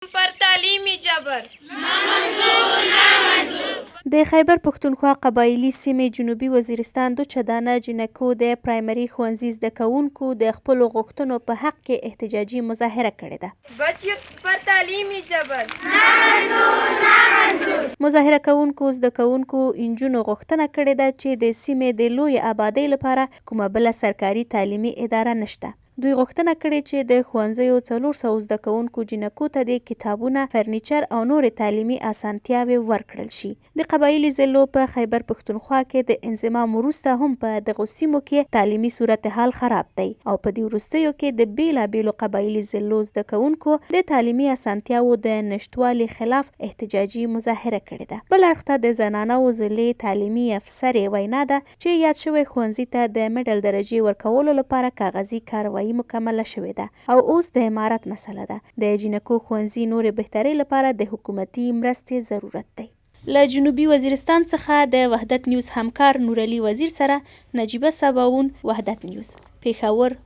پر تعلیمي جبر د خیبر پښتونخوا قبایلي سیمې جنوبي وزیرستان 2 چدانه جنکو د پرایمري ښوونځي زده کوونکو د خپلو غوښتنو په حق کې احتجاجي مظاهره کړې ده. بچیو پر تعلیمي جبر مظاهره کوونکو زده کوونکو انجونو غوښتنه کړې ده چې د سیمې د لوی آبادۍ لپاره کومه بله سرکاري تعلیمي اداره نشته. دوی غوښتنه کړې چې د ښوونځیو 400 زده کوونکو جنکو ته د کتابونه، فرنیچر او نورې تعلیمي اسانتیاوې ورکړل شي. د قبایلي ضلعو په خیبر پښتونخوا کې د انضمام وروسته هم په دغو سیمو کې تعلیمي صورتحال خراب دی او په دې وروستیو کې د بیلابیلو قبایلي ضلعو زده کوونکو د تعلیمي اسانتیاوو د نشتوالي خلاف احتجاجي مظاهره کړې ده. بل اړخ ته د زنانو ضلعې تعلیمي افسرې وینا ده چې یاد شوی ښوونځي ته د میډل درجې ورکولو لپاره کاغذي کاروایي مکمله شوې ده او اوس د امارت مسله ده. د جنکو ښوونځي نورې بهترۍ لپاره د حکومتي مرستې ضرورت دی. له جنوبي وزیرستان څخه د وحدت نیوز همکار نورعلي وزیر سره نجیبه سباوون، وحدت نیوز، پېښور.